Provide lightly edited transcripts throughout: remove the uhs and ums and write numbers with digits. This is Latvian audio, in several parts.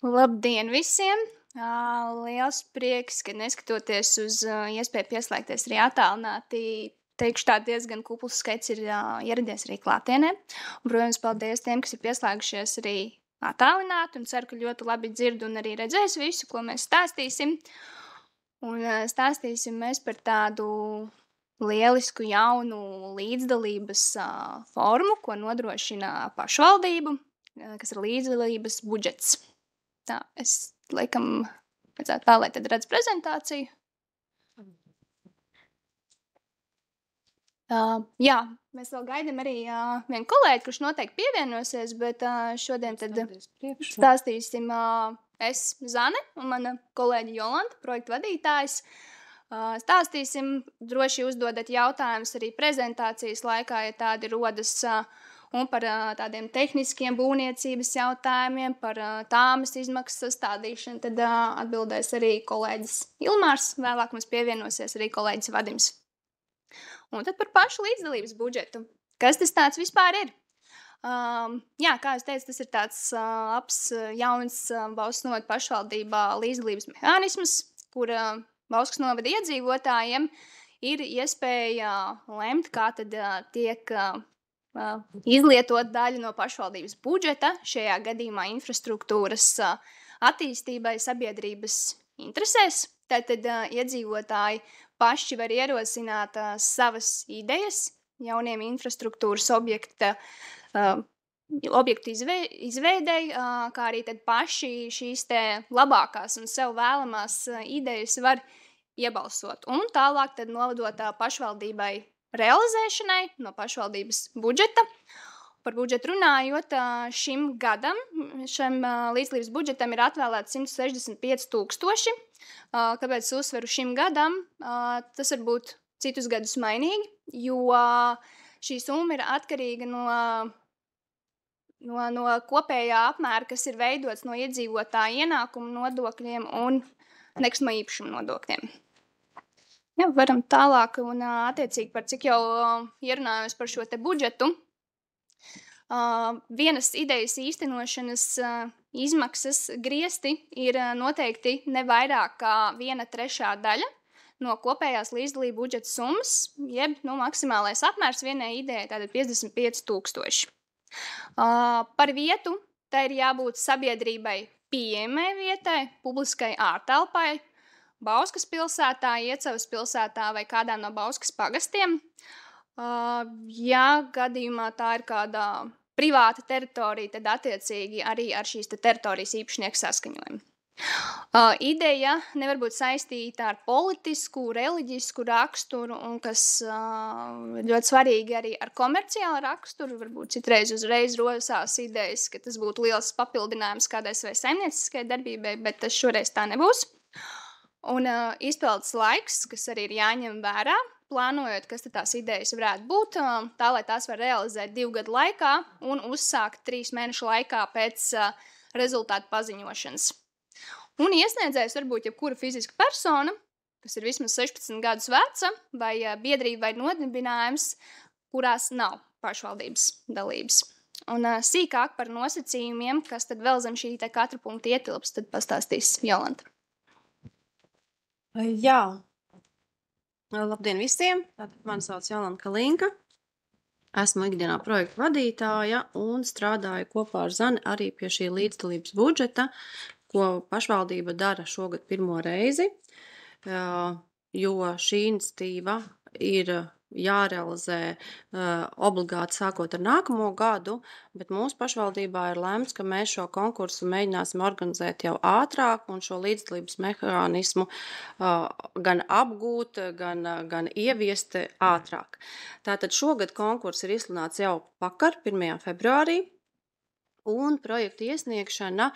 Labdien visiem! Liels prieks, ka neskatoties uz iespēju pieslēgties arī attālināti, teikšu tā diezgan kupls skaits ir ieradies arī klātienē. Un, protams, paldies tiem, kas ir pieslēgušies arī attālināti un ceru, ka ļoti labi dzird un arī redzēs visu, ko mēs stāstīsim. Un stāstīsim mēs par tādu lielisku jaunu līdzdalības formu, ko nodrošina pašvaldību, kas ir līdzdalības budžets. Tā, es laikam vajadzētu tā, lai tad redz prezentāciju. Jā, mēs vēl gaidām arī vienu kolēģi, kurš noteikti pievienosies, bet šodien tad stāstīsim es, Zane, un mana kolēģi Jolanta, projektu vadītājs. Stāstīsim, droši uzdodat jautājumus arī prezentācijas laikā, ja tādi rodas, un par tādiem tehniskiem būvniecības jautājumiem, par tāmas izmaksas sastādīšanu, tad atbildēs arī kolēģis Ilmārs, vēlāk mums pievienosies arī kolēģis Vadims. Un tad par pašu līdzdalības budžetu. Kas tas tāds vispār ir? Jā, kā es teicu, tas ir tāds labs, jauns Bauskas novada pašvaldībā līdzdalības mehānisms, kur Bauskas novada iedzīvotājiem ir iespēja lemt, kā tad tiek izlietot daļu no pašvaldības budžeta, šajā gadījumā infrastruktūras attīstībai sabiedrības interesēs. Tātad iedzīvotāji paši var ierosināt savas idejas jauniem infrastruktūras objektu izveidei, kā arī tad paši šīs te labākās un sev vēlamās idejas var iebalsot. Un tālāk tad novadot pašvaldībai realizēšanai no pašvaldības budžeta. Par budžetu runājot, šim gadam, šim līdzdalības budžetam ir atvēlēts 165 000. Kāpēc uzsveru šim gadam? Tas var būt citus gadus mainīgi, jo šī summa ir atkarīga no kopējā apmēra, kas ir veidots no iedzīvotāju ienākumu nodokļiem un nekustamā īpašuma nodokļiem. Jā, varam tālāk un attiecīgi par cik jau ierunājos par šo te budžetu. Vienas idejas īstenošanas izmaksas griesti ir noteikti ne vairāk kā 1/3 daļa no kopējās līdzdalību budžeta summas, jeb maksimālais apmērs vienai idejai, tātad 55 000. Par vietu tā ir jābūt sabiedrībai pieejamai vietai, publiskai ārtelpai, Bauskas pilsētā, Iecavas pilsētā vai kādā no Bauskas pagastiem. Ja gadījumā tā ir kāda privāta teritorija, tad attiecīgi arī ar šīs teritorijas īpašnieku saskaņojumu. Ideja nevar būt saistīta ar politisku, reliģisku raksturu, un kas ļoti svarīgi arī ar komerciālu raksturu. Varbūt citreiz uzreiz rosās idejas, ka tas būtu liels papildinājums kādai savai saimnieciskai darbībai, bet tas šoreiz tā nebūs. Un izpildes laiks, kas arī ir jāņem vērā, plānojot, kas tās idejas varētu būt, tā, lai tās var realizēt 2 gadu laikā un uzsākt 3 mēnešu laikā pēc rezultātu paziņošanas. Un iesniedzējs var būt jebkura fiziska persona, kas ir vismaz 16 gadus veca, vai biedrība vai nodibinājums, kurās nav pašvaldības dalības. Un sīkāk par nosacījumiem, kas tad vēl zem šī katra punkta ietilps, tad pastāstīs Jolanta. Jā, labdien visiem! Mani sauc Jolanta Kalinka. Esmu ikdienā projektu vadītāja un strādāju kopā ar Zani arī pie šī līdzdalības budžeta, ko pašvaldība dara šogad 1. reizi, jo šī iniciatīva ir jārealizē obligāti sākot ar nākamo gadu, bet mūsu pašvaldībā ir lemts, ka mēs šo konkursu mēģināsim organizēt jau ātrāk un šo līdzdalības mehānismu gan apgūt, gan ieviest ātrāk. Tātad šogad konkurss ir izsludināts jau vakar, 1. februārī. Un projekta iesniegšana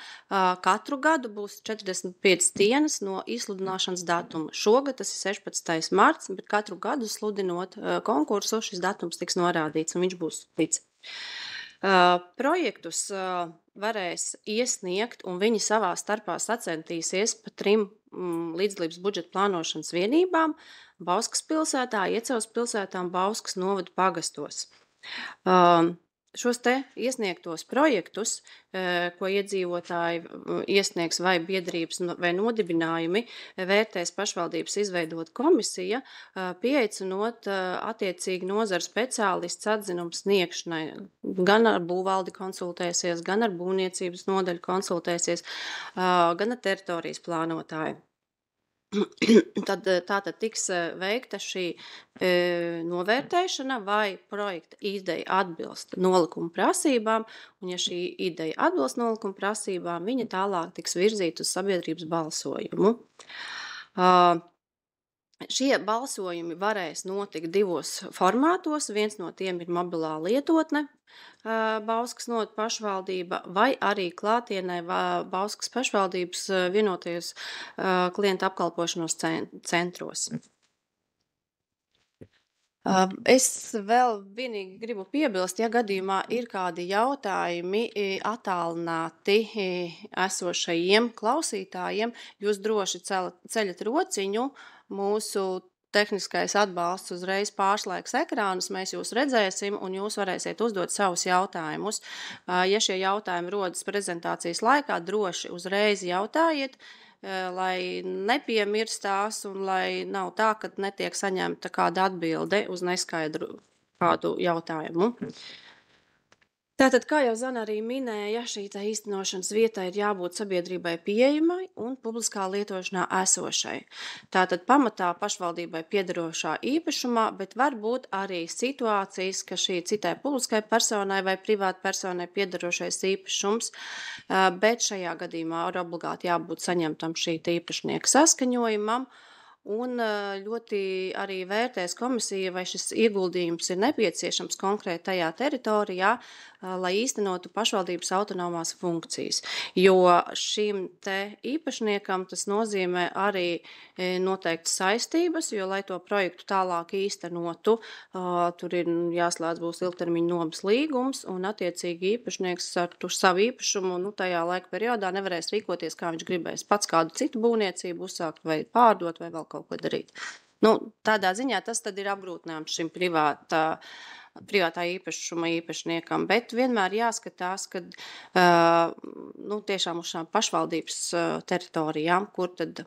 katru gadu būs 45 dienas no izsludināšanas datuma. Šogad tas ir 16. marts, bet katru gadu sludinot konkursu šis datums tiks norādīts un viņš būs līdz. Projektus varēs iesniegt un viņi savā starpā sacentīsies pa 3 līdzdalības budžeta plānošanas vienībām – Bauskas pilsētā, Iecavas pilsētā un Bauskas novada pagastos. šos te iesniegtos projektus, ko iedzīvotāji iesniegs vai biedrības vai nodibinājumi, vērtēs pašvaldības izveidot komisija, pieaicinot attiecīgi nozara speciālists atzinums sniegšanai. Gan ar būvvaldi konsultēsies, gan ar būvniecības nodaļu konsultēsies, gan ar teritorijas plānotāju. Tad tātad tiks veikta šī novērtēšana, vai projekta ideja atbilst nolikuma prasībām, un ja šī ideja atbilst nolikuma prasībām, viņa tālāk tiks virzīta uz sabiedrības balsojumu. Šie balsojumi varēs notikt divos formātos. Viens no tiem ir mobilā lietotne, Bauskas novada pašvaldība, vai arī klātienē Bauskas pašvaldības vienotajos klienta apkalpošanos centros. Es vēl vienīgi gribu piebilst, ja gadījumā ir kādi jautājumi attālināti esošajiem klausītājiem, jūs droši ceļat rociņu, mūsu tehniskais atbalsts uzreiz pārslēgs ekrānus, mēs jūs redzēsim un jūs varēsiet uzdot savus jautājumus. Ja šie jautājumi rodas prezentācijas laikā, droši uzreiz jautājiet, lai nepiemirstās un lai nav tā, ka netiek saņemta kāda atbilde uz neskaidru kādu jautājumu. Tātad, kā jau Zana arī minēja, šī īstenošanas vieta ir jābūt sabiedrībai pieejamai un publiskā lietošanā esošai. Tātad pamatā pašvaldībai piederošā īpašumā, bet var būt arī situācijas, ka šī citai publiskai personai vai privāta personai piederošais īpašums, bet šajā gadījumā ir obligāti jābūt saņemtam šī īpašnieka saskaņojumam. Un ļoti arī vērtēs komisija, vai šis ieguldījums ir nepieciešams konkrētajā teritorijā, lai īstenotu pašvaldības autonomās funkcijas. Jo šim te īpašniekam tas nozīmē arī noteikti saistības, jo, lai to projektu tālāk īstenotu, tur ir jāslēdz būs ilgtermiņa nomas līgums, un attiecīgi īpašnieks ar savu īpašumu tajā laika periodā nevarēs rīkoties, kā viņš gribēs. Pats kādu citu būvniecību uzsākt vai pārdot vai vēl kaut ko darīt. Tādā ziņā tas tad ir apgrūtinājums šim privātā īpašuma īpašniekam, bet vienmēr jāskatās, ka tiešām uz šām pašvaldības teritorijām, kur tad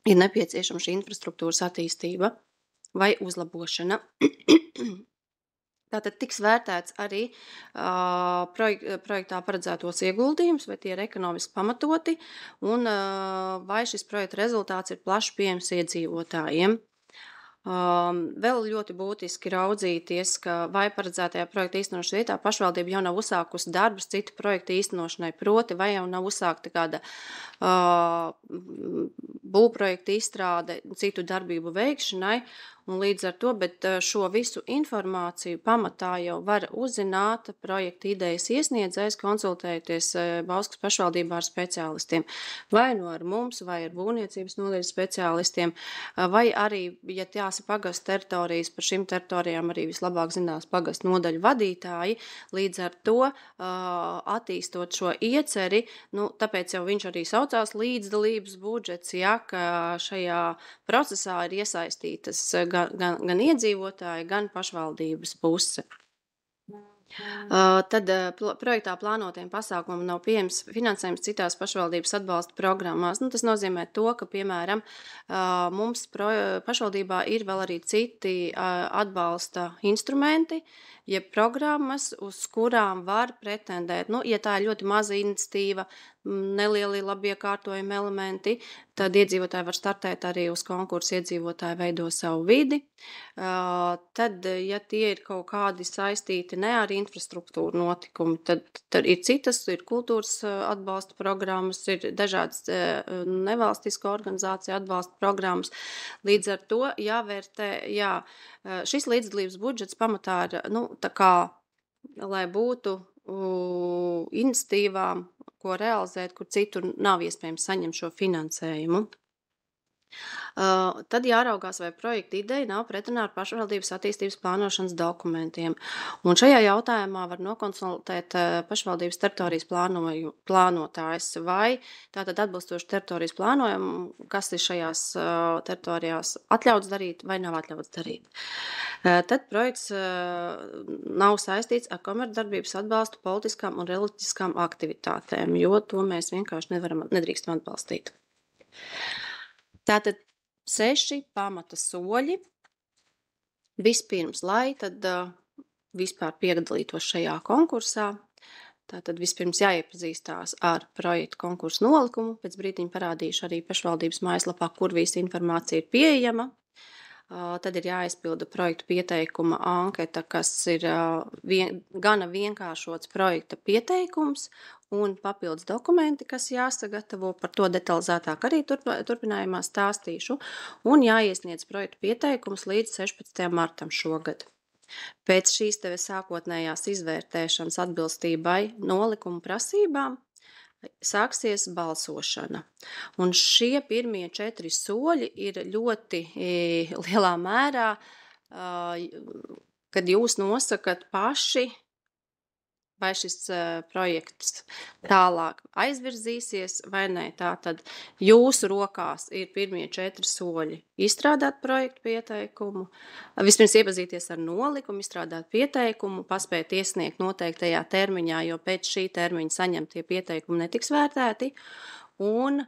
ir nepieciešama šī infrastruktūras attīstība vai uzlabošana. Tātad tiks vērtēts arī projektā paredzētos ieguldījumus, vai tie ir ekonomiski pamatoti, un vai šis projekta rezultāts ir plaši pieejams iedzīvotājiem. Vēl ļoti būtiski raudzīties, ka vai paredzētajā projekta īstenošanas vietā pašvaldība jau nav uzsākusi darbus citu projektu īstenošanai, proti vai jau nav uzsākta kāda būvprojekta izstrāde citu darbību veikšanai, un līdz ar to, bet šo visu informāciju pamatā jau var uzzināt projekta idejas iesniedzējs, konsultējoties Bauskas pašvaldībā ar speciālistiem, vai ar mums, vai ar būvniecības nodaļas speciālistiem, vai arī, ja tās ir pagastu teritorijas, par šīm teritorijām arī vislabāk zinās pagastu nodaļu vadītāji, līdz ar to attīstot šo ieceri, tāpēc jau viņš arī saucās līdzdalības budžets, ja, ka šajā procesā ir iesaistītas gan iedzīvotāji, gan pašvaldības puse. Tad projektā plānotiem pasākumam nav pieejams finansējums citās pašvaldības atbalsta programmās. Tas nozīmē to, ka, piemēram, mums pašvaldībā ir vēl arī citi atbalsta instrumenti, jeb programmas, uz kurām var pretendēt. Ja tā ir ļoti maza iniciatīva, nelieli labi iekārtojumi elementi, tad iedzīvotāji var startēt arī uz konkursu iedzīvotāji veido savu vidi. Tad, ja tie ir kaut kādi saistīti ne ar infrastruktūru notikumi, tad ir citas, ir kultūras atbalsta programmas, ir dažādas nevalstisko organizāciju atbalsta programmas. Līdz ar to jāvērtē, šis līdzdalības budžets pamatā ir, tā kā, lai būtu iniciatīvām, ko realizēt, kur citur nav iespējams saņemt šo finansējumu. Tad jāraugās, vai projekta ideja nav pretrunā ar pašvaldības attīstības plānošanas dokumentiem. Un šajā jautājumā var nokonsultēt pašvaldības teritorijas plānotājs, vai tātad atbilstoši teritorijas plānojumu, kas ir šajās teritorijās atļauts darīt vai nav atļauts darīt. Tad projekts nav saistīts ar komercdarbības atbalstu politiskām un reliģiskām aktivitātēm, jo to mēs vienkārši nedrīkstam atbalstīt. Tātad 6 pamata soļi. Vispirms, lai tad vispār piedalītos šajā konkursā, tātad vispirms jāiepazīstās ar projektu konkursu nolikumu. Pēc brīdiņa parādīšu arī pašvaldības mājaslapā, kur visa informācija ir pieejama. Tad ir jāizpilda projektu pieteikuma anketa, kas ir gana vienkāršots projekta pieteikums un papildus dokumenti, kas jāsagatavo. Par to detalizētāk arī turpinājumā stāstīšu. Un jāiesniedz projektu pieteikums līdz 16. martam šogad. Pēc šīs sākotnējās izvērtēšanas atbilstībai nolikumu prasībām sāksies balsošana. Un šie pirmie 4 soļi ir ļoti lielā mērā, kad jūs nosakat paši, vai šis projekts tālāk aizvirzīsies vai nē. Tātad jūsu rokās ir pirmie 4 soļi. Izstrādāt projektu pieteikumu, vispirms iepazīties ar nolikumu, izstrādāt pieteikumu, paspēt iesniegt noteiktajā termiņā, jo pēc šī termiņa saņemtie pieteikumi netiks vērtēti, un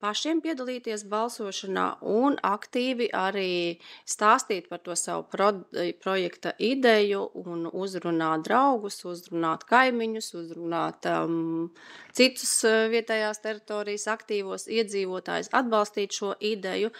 pašiem piedalīties balsošanā un aktīvi arī stāstīt par to savu projekta ideju un uzrunāt draugus, uzrunāt kaimiņus, uzrunāt citus vietējās teritorijas aktīvos iedzīvotājus, atbalstīt šo ideju,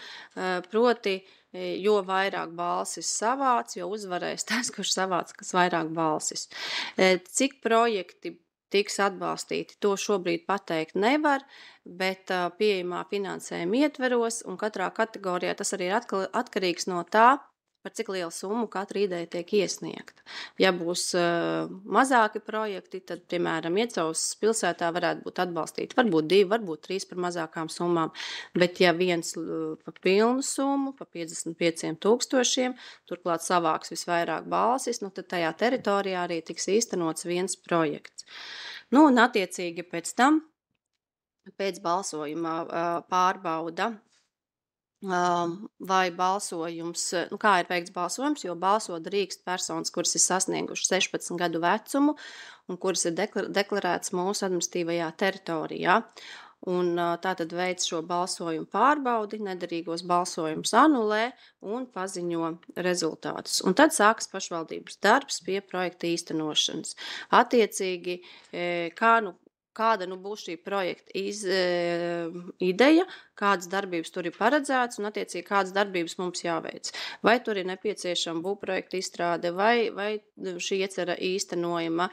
proti, jo vairāk balsis savāc, jo uzvarēs tas, kurš savāc, kas vairāk balsis. Cik projekti tiks atbalstīti, to šobrīd pateikt nevar, bet pieejamā finansējuma ietveros un katrā kategorijā tas arī ir atkarīgs no tā, par cik lielu summu katra ideja tiek iesniegta. Ja būs mazāki projekti, tad, piemēram, Iecavas pilsētā varētu būt atbalstīti varbūt 2, varbūt 3 par mazākām summām, bet ja viens par pilnu summu, par 55 000, turklāt savāks visvairāk balsis, tad tajā teritorijā arī tiks īstenots viens projekts. Un attiecīgi pēc tam, pēc balsojuma pārbauda, vai balsojums, kā ir veikts balsojums, jo balsot drīkst personas, kuras ir sasnieguši 16 gadu vecumu un kuras ir deklarētas mūsu administratīvajā teritorijā. Un tātad veic šo balsojumu pārbaudi, nederīgos balsojumus anulē un paziņo rezultātus. Un tad sākas pašvaldības darbs pie projekta īstenošanas. Attiecīgi, kāda būs šī projekta ideja, kādas darbības tur ir paredzētas un attiecīgi kādas darbības mums jāveic. Vai tur ir nepieciešama būvprojekta izstrāde, vai šī iecerē īstenojama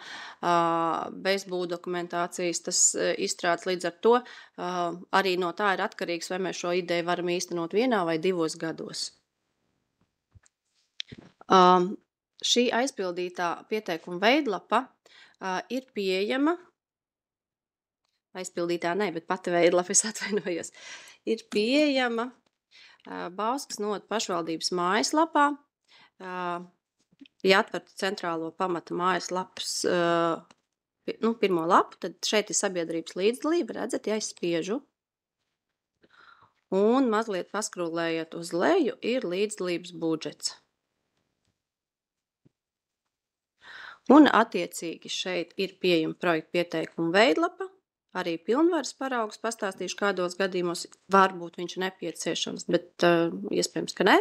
bez būvdokumentācijas tas izstrādes. Līdz ar to arī no tā ir atkarīgs, vai mēs šo ideju varam īstenot 1 vai 2 gados. Šī aizpildītā pieteikuma veidlapa ir pieejama. Aizpildītā nē, bet pati veidlapa, es atvainojos, ir pieejama Bauskas novada pašvaldības mājaslapā. Ja atverat centrālo pamata mājaslapas pirmo lapu, tad šeit ir sabiedrības līdzdalība, redzat, ja es spiežu. Un mazliet paskrūlējot uz leju ir līdzdalības budžets. Un attiecīgi šeit ir pieejama projekta pieteikuma veidlapa. Arī pilnvaras paraugs, pastāstīšu, kādos gadījumos varbūt viņš ir nepieciešams, bet iespējams, ka ne.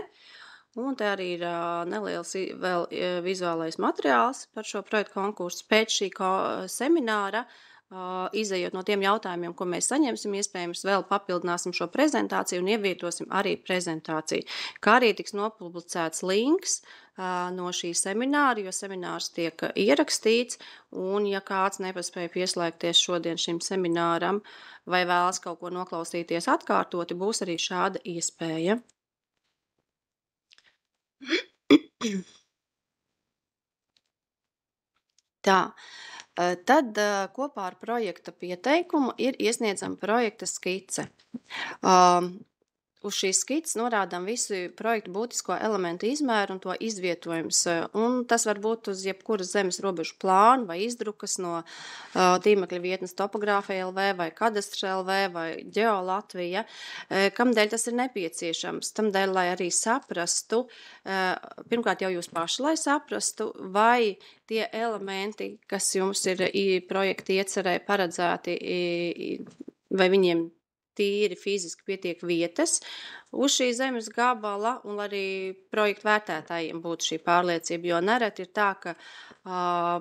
Un te arī ir neliels vēl vizuālais materiāls par šo projektu konkursu. Pēc šī semināra, izejot no tiem jautājumiem, ko mēs saņemsim, iespējams vēl papildināsim šo prezentāciju un ievietosim arī prezentāciju. Kā arī tiks nopublicēts links no šī semināra, jo seminārs tiek ierakstīts, un ja kāds nepaspēja pieslēgties šodien šim semināram vai vēlas kaut ko noklausīties atkārtoti, būs arī šāda iespēja. Tā, tad kopā ar projekta pieteikumu ir iesniedzama projekta skice. uz šīs skices norādām visu projektu būtisko elementu izmēru un to izvietojums. Un tas var būt uz jebkuras zemes robežu plānu vai izdrukas no tīmekļa vietnes Topogrāfija LV vai Kadastra LV vai Geolatvija. Kamdēļ tas ir nepieciešams? Tamdēļ, lai arī saprastu, pirmkārt jau jūs paši, lai saprastu, vai tie elementi, kas jums ir projekta iecerē paredzēti, vai viņiem tīri fiziski pietiek vietas uz šī zemes gabala, un arī projektu vērtētājiem būtu šī pārliecība, jo nereti ir tā, ka,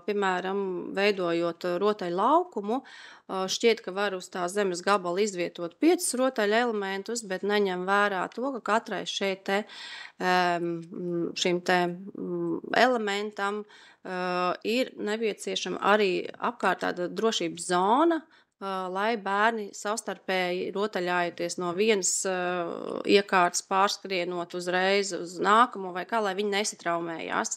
piemēram, veidojot rotaļu laukumu, šķiet, ka var uz tā zemes gabala izvietot 5 rotaļu elementus, bet neņem vērā to, ka katrai šim te elementam ir nepieciešama arī apkārt tāda drošības zona, lai bērni savstarpēji rotaļājoties no vienas iekārtas pārskrienot uzreiz uz nākamo, vai kā, lai viņi nesatraumējās,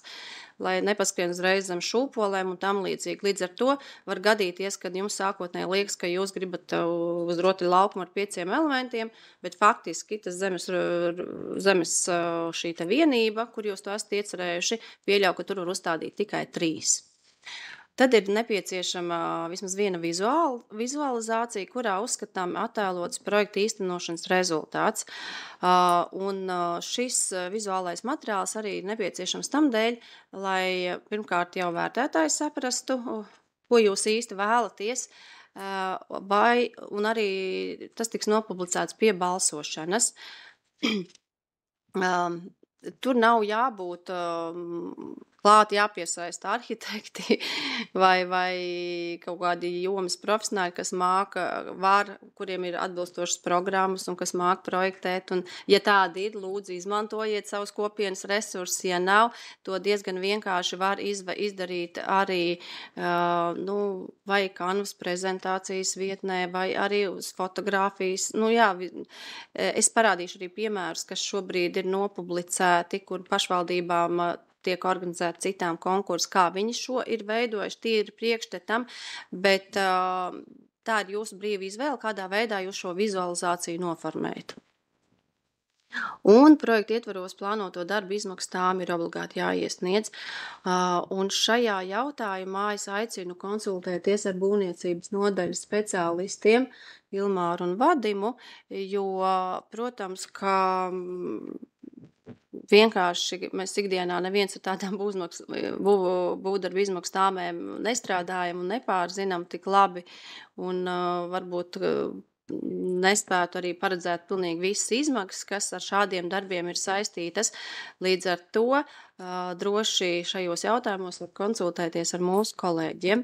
lai nepaskrien uzreiz zem šūpolēm un tam līdzīgi. Līdz ar to var gadīties, kad jums sākotnēji liekas, ka jūs gribat uz rotaļu laukumu ar 5 elementiem, bet faktiski tas zemes šī te vienība, kur jūs to esat iecerējuši, pieļauj, ka tur var uzstādīt tikai 3. Tad ir nepieciešama vismaz viena vizualizācija, kurā uzskatām attēlots projekta īstenošanas rezultāts. Un šis vizuālais materiāls arī ir nepieciešams tamdēļ, lai pirmkārt jau vērtētājs saprastu, ko jūs īsti vēlaties, un arī tas tiks nopublicēts pie balsošanas. Tur nav jābūt klāt jāpiesaista arhitekti vai kaut kādi jomas profesionāļi, kas kuriem ir atbilstošas programmas un kas māk projektēt. Un, ja tādi ir, lūdzu, izmantojiet savus kopienas resursus. Ja nav, to diezgan vienkārši var izdarīt arī vai Canvas prezentācijas vietnē, vai arī uz fotogrāfijas. Es parādīšu arī piemērus, kas šobrīd ir nopublicēti, kur pašvaldībām tiek organizēti citām konkursu, kā viņi šo ir veidojuši, tīri priekštetam, bet tā ir jūsu brīva izvēle, kādā veidā jūs šo vizualizāciju noformējat. Un projekta ietvaros plānoto darbu izmaksas tām ir obligāti jāiesniedz. Un šajā jautājumā es aicinu konsultēties ar būvniecības nodaļas speciālistiem Ilmāru un Vadimu, jo, protams, ka vienkārši mēs ikdienā neviens ar tādām būvdarbu izmaksu tāmēm nestrādājam un nepārzinām tik labi, un varbūt nespētu arī paredzēt pilnīgi visas izmaksas, kas ar šādiem darbiem ir saistītas. Līdz ar to droši šajos jautājumos var konsultēties ar mūsu kolēģiem.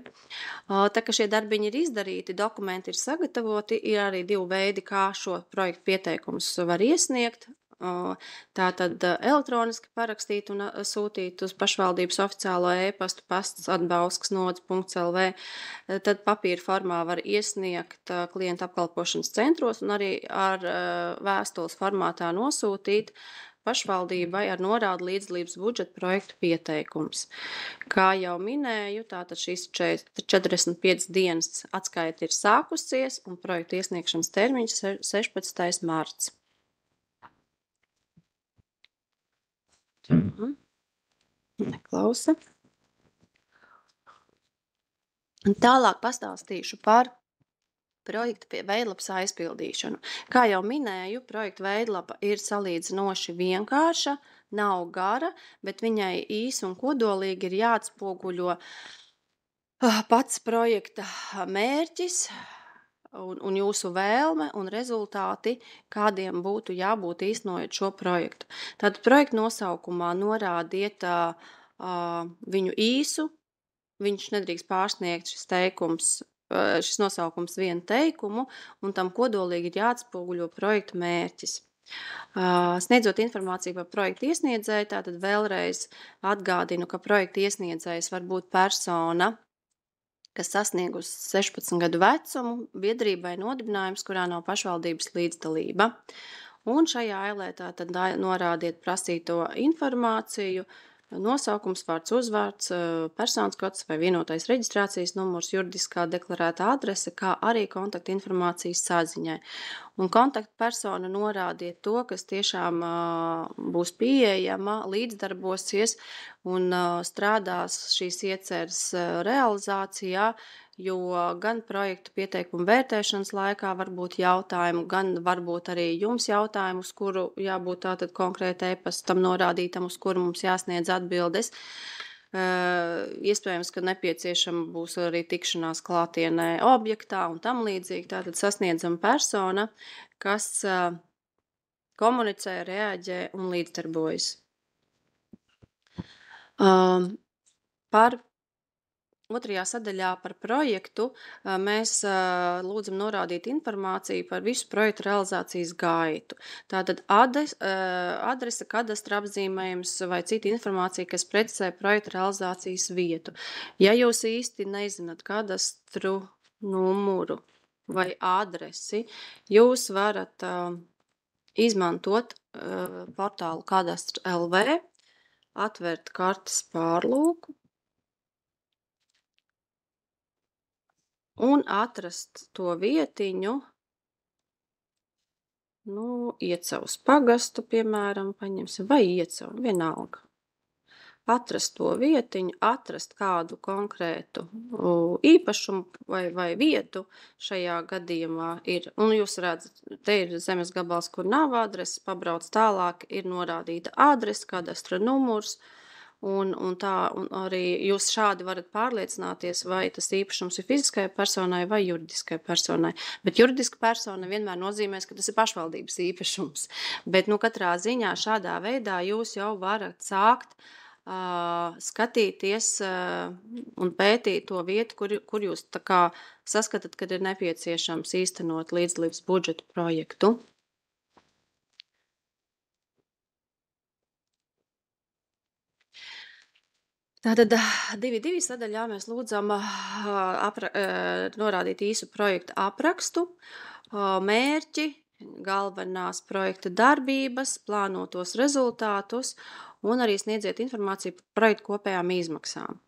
Tā kā šie darbiņi ir izdarīti, dokumenti ir sagatavoti, ir arī 2 veidi, kā šo projektu pieteikumus var iesniegt. Tātad elektroniski parakstīt un sūtīt uz pašvaldības oficiālo e-pastu pasts@bauskas-nodes.lv. Tad papīra formā var iesniegt klienta apkalpošanas centros un arī ar vēstules formātā nosūtīt pašvaldībai ar norādu līdzdalības budžeta projektu pieteikums. Kā jau minēju, tātad šīs 45 dienas atskaita ir sākusies un projektu iesniegšanas termiņš 16. marts. Neklausa. Tālāk pastāstīšu par projekta veidlapas aizpildīšanu. Kā jau minēju, projekta veidlapa ir salīdzinoši vienkārša, nav gara, bet viņai īsi un kodolīgi ir jāatspoguļo pats projekta mērķis, un jūsu vēlme un rezultāti, kādiem būtu jābūt īstenojot šo projektu. Tad projekta nosaukumā norādiet viņu īsu, viņš nedrīkst pārsniegt šis nosaukums vienu teikumu, un tam kodolīgi ir jāatspoguļo projekta mērķis. Sniedzot informāciju par projekta iesniedzēju, tātad vēlreiz atgādinu, ka projekta iesniedzējs var būt persona, kas sasniegusi 16 gadu vecumu, biedrībai nodibinājums, kurā nav pašvaldības līdzdalība. Un šajā ailē tātad norādiet prasīto informāciju, nosaukums, vārds, uzvārds, personas kods vai vienotais reģistrācijas numurs, juridiskā deklarēta adrese, kā arī kontaktinformācijas saziņai. Un kontaktpersona norādiet to, kas tiešām būs pieejama, līdzdarbosies un strādās šīs ieceres realizācijā, jo gan projektu pieteikumu vērtēšanas laikā var būt jautājumi, gan varbūt arī jums jautājumi, uz kuru jābūt tātad konkrēti e-pastam norādītam, uz kuru mums jāsniedz atbildes. Iespējams, ka nepieciešama būs arī tikšanās klātienē objektā un tam līdzīgi. Tātad sasniedzama persona, kas komunicē, reaģē un līdzdarbojas. Par otrajā sadaļā par projektu mēs lūdzam norādīt informāciju par visu projektu realizācijas gaitu. Tātad adrese, kadastra apzīmējums vai cita informācija, kas precizē projektu realizācijas vietu. Ja jūs īsti nezināt kadastru numuru vai adresi, jūs varat izmantot portālu Kadastrs LV, atvērt kartes pārlūku un atrast to vietiņu, Iecavas pagastu, piemēram, paņemsim, vai Iecavu, vienalga. Atrast to vietiņu, atrast kādu konkrētu īpašumu vai vietu šajā gadījumā ir, un jūs redzat, te ir zemes gabals, kur nav adreses, pabrauc tālāk, ir norādīta adrese, kadastra numurs, un arī jūs šādi varat pārliecināties, vai tas īpašums ir fiziskai personai vai juridiskai personai. Bet juridiska persona vienmēr nozīmēs, ka tas ir pašvaldības īpašums. Bet katrā ziņā šādā veidā jūs jau varat sākt skatīties un pētīt to vietu, kur jūs tā kā saskatat, kad ir nepieciešams īstenot līdzdalības budžeta projektu. Tātad 2.2. sadaļā mēs lūdzam norādīt īsu projekta aprakstu, mērķi, galvenās projekta darbības, plānotos rezultātus un arī sniedziet informāciju par projektu kopējām izmaksām.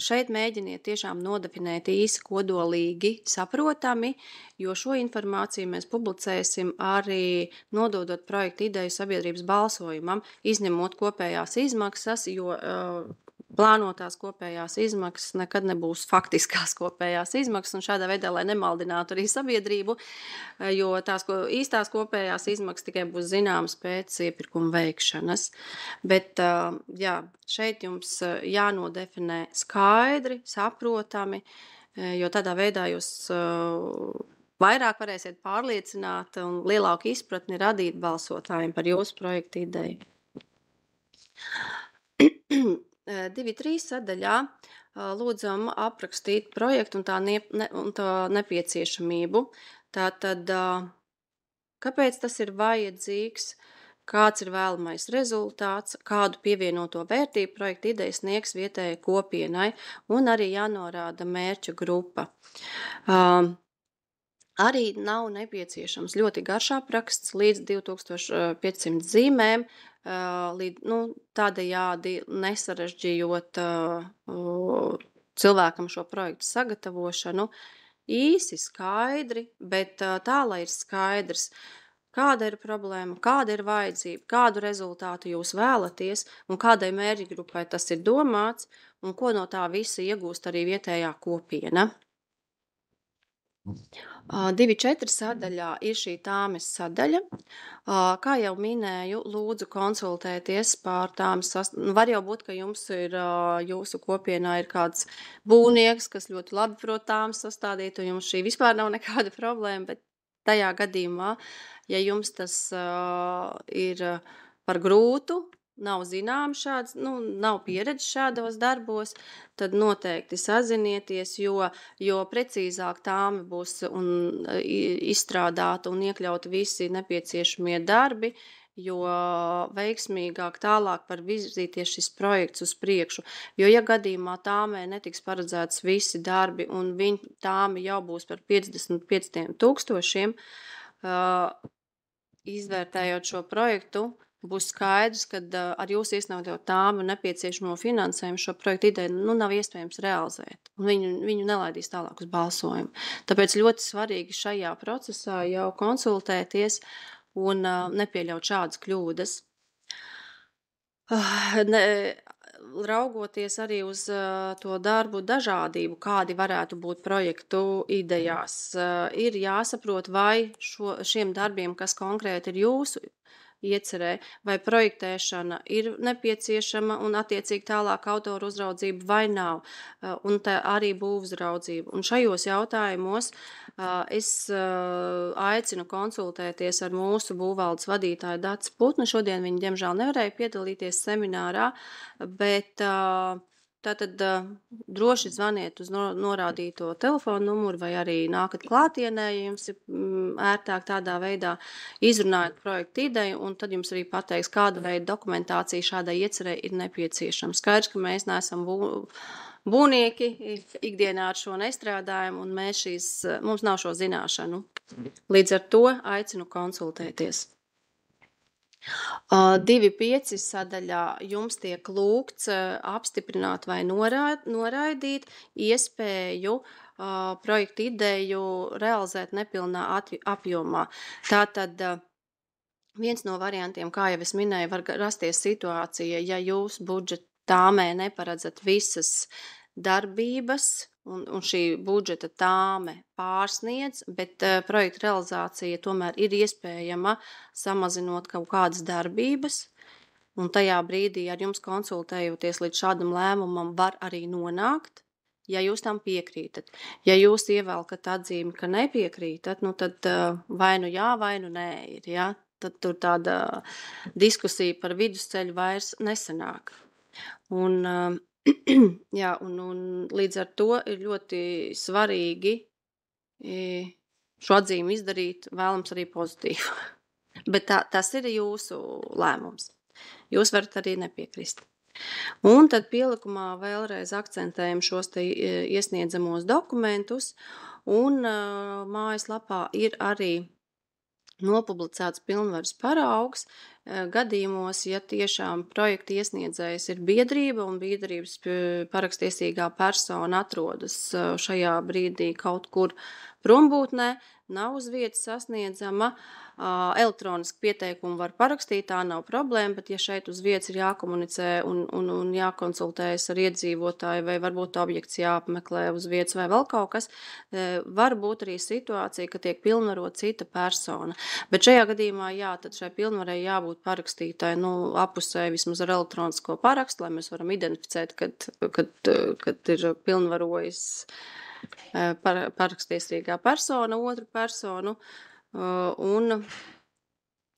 Šeit mēģiniet tiešām nodefinēt īsi, kodolīgi, saprotami, jo šo informāciju mēs publicēsim arī nododot projektu ideju sabiedrības balsojumam, izņemot kopējās izmaksas, jo plānotās kopējās izmaksas nekad nebūs faktiskās kopējās izmaksas, un šādā veidā, lai nemaldinātu arī sabiedrību, jo tās īstās kopējās izmaksas tikai būs zināmas pēc iepirkuma veikšanas. Bet jā, šeit jums jānodefinē skaidri, saprotami, jo tādā veidā jūs vairāk varēsiet pārliecināt un lielāku izpratni radīt balsotājiem par jūsu projektu ideju. 2.3. sadaļā lūdzam aprakstīt projektu un tā nepieciešamību. Tātad, kāpēc tas ir vajadzīgs, kāds ir vēlamais rezultāts, kādu pievienoto vērtību projekta ideja sniegs vietējai kopienai, un arī jānorāda mērķa grupa. Arī nav nepieciešams ļoti garš apraksts līdz 2500 zīmēm, tādējādi nesarežģījot cilvēkam šo projektu sagatavošanu. Īsi, skaidri, bet tā, lai ir skaidrs, kāda ir problēma, kāda ir vajadzība, kādu rezultātu jūs vēlaties un kādai mērķgrupai tas ir domāts un ko no tā visa iegūst arī vietējā kopiena. 2.4. sadaļā ir šī tāmes sadaļa. Kā jau minēju, lūdzu konsultēties pār tāmes sastāvdaļām. Var jau būt, ka jums ir, jūsu kopienā ir kāds būvnieks, kas ļoti labi prot tāmes sastādīt, un jums šī vispār nav nekāda problēma, bet tajā gadījumā, ja jums tas ir par grūtu, nav zināms šāds, nav pieredze šādos darbos, tad noteikti sazinieties, jo precīzāk tāme būs izstrādāta un iekļauti visi nepieciešamie darbi, jo veiksmīgāk tālāk var virzīties šis projekts uz priekšu. Jo, ja gadījumā tāmē netiks paredzēts visi darbi un viņa tāme jau būs par 55 000, izvērtējot šo projektu, būs skaidrs, ka ar jūsu iesniegto tāmu nepieciešamo finansējumu šo projektu ideju nav iespējams realizēt. Un viņu nelaidīs tālāk uz balsojumu. Tāpēc ļoti svarīgi šajā procesā jau konsultēties un nepieļaut šādas kļūdas. Raugoties arī uz to darbu dažādību, kādi varētu būt projektu idejās, ir jāsaprot, vai šiem darbiem, kas konkrēti ir jūsu iecerē, vai projektēšana ir nepieciešama un attiecīgi tālāk autoru uzraudzība vai nav, un tā arī būvuzraudzība. Un šajos jautājumos es aicinu konsultēties ar mūsu būvvaldes vadītāju Daci Putnu. Šodien viņa diemžēl nevarēja piedalīties seminārā, bet tātad droši zvaniet uz norādīto telefonu numuru vai arī nākat klātienē, ja jums ir ērtāk tādā veidā izrunājot projektu ideju, un tad jums arī pateiks, kāda veida dokumentācija šādai iecerē ir nepieciešama. Skaidrs, ka mēs neesam būvnieki, ikdienā ar šo nestrādājam, un mums nav šo zināšanu. Līdz ar to aicinu konsultēties. 2.5 sadaļā jums tiek lūgts apstiprināt vai noraidīt iespēju projektu ideju realizēt nepilnā apjomā. Tātad viens no variantiem, kā jau es minēju, var rasties situācija, ja jūs budžeta tāmē neparedzat visas darbības, un šī budžeta tāme pārsniedz, bet projekta realizācija tomēr ir iespējama samazinot kaut kādas darbības, un tajā brīdī ar jums konsultējoties līdz šādam lēmumam var arī nonākt, ja jūs tam piekrītat. Ja jūs ievelkat atzīmi, ka nepiekrītat, tad vai nu jā, vai nu nē ir, ja? Tad tur tāda diskusija par vidusceļu vairs nesanāk. Un jā, un līdz ar to ir ļoti svarīgi šo atzīmi izdarīt, vēlams arī pozitīvu. Bet tas ir jūsu lēmums. Jūs varat arī nepiekrist. Un tad pielikumā vēlreiz akcentējam šos te iesniedzamos dokumentus, un mājaslapā ir arī nopublicēts pilnvaras paraugs gadījumos, ja tiešām projekta iesniedzējs ir biedrība un biedrības parakstiesīgā persona atrodas šajā brīdī kaut kur prombūtnē, nav uz vietas sasniedzama, elektroniski pieteikumu var parakstīt, tā nav problēma, bet ja šeit uz vietas ir jākomunicē un jākonsultējas ar iedzīvotāju, vai varbūt objekts jāapmeklē uz vietas vai vēl kaut kas, var būt arī situācija, ka tiek pilnvarot cita persona. Bet šajā gadījumā, jā, tad šai pilnvarai jābūt parakstītāji, apusē vismaz ar elektronisko parakstu, lai mēs varam identificēt, kad ir pilnvarojis parakstiesīgā persona, otru personu,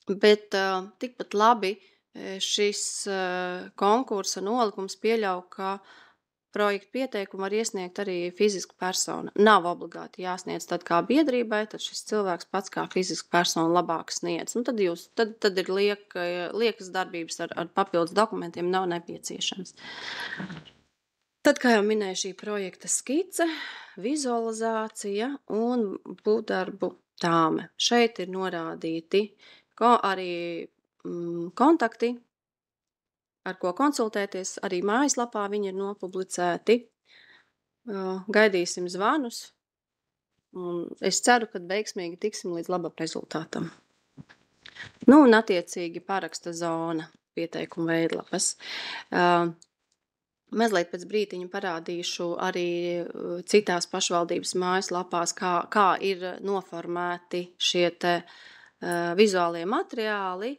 bet tikpat labi šis konkursa nolikums pieļauj, ka projektu pieteikumu var iesniegt arī fiziska persona. Nav obligāti jāsniedz tad kā biedrībai, tad šis cilvēks pats kā fiziska persona labāk sniedz. Tad ir liekas darbības ar papildus dokumentiem nav nepieciešams. Tad, kā jau minēju, šī projekta skice, vizualizācija un būvdarbu tāme. Šeit ir norādīti arī kontakti, ar ko konsultēties. Arī mājaslapā viņi ir nopublicēti. Gaidīsim zvanus. Un es ceru, ka veiksmīgi tiksim līdz labam rezultātam. Un attiecīgi paraksta zona pieteikuma veidlapas. Mazliet pēc brītiņa parādīšu arī citās pašvaldības mājaslapās, kā ir noformēti šie te vizuālie materiāli.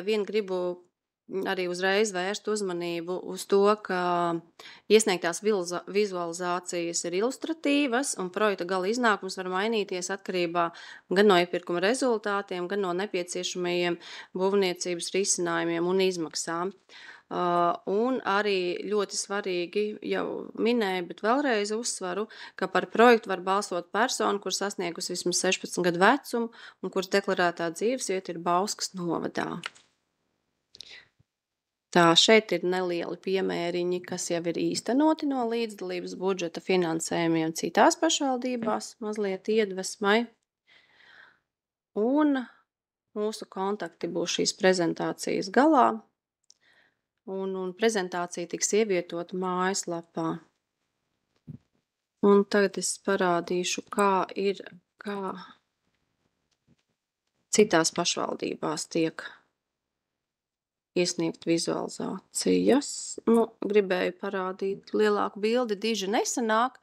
Vien gribu arī uzreiz vērst uzmanību uz to, ka iesniegtās vizualizācijas ir ilustratīvas un projekta gala iznākums var mainīties atkarībā gan no iepirkuma rezultātiem, gan no nepieciešamajiem būvniecības risinājumiem un izmaksām. Un arī ļoti svarīgi, jau minēju, bet vēlreiz uzsvaru, ka par projektu var balsot personu, kur sasniegusi vismaz 16 gadu vecumu un kuras deklarētā dzīvesvieta ir Bauskas novadā. Tā, šeit ir nelieli piemēriņi, kas jau ir īstenoti no līdzdalības budžeta finansējumiem citās pašvaldībās, mazliet iedvesmai. Un mūsu kontakti būs šīs prezentācijas galā, un prezentācija tiks ievietota mājaslapā. Un tagad es parādīšu, kā citās pašvaldībās tiek iesniegt vizualizācijas. Nu, gribēju parādīt lielāku bildi, diži nesanāk,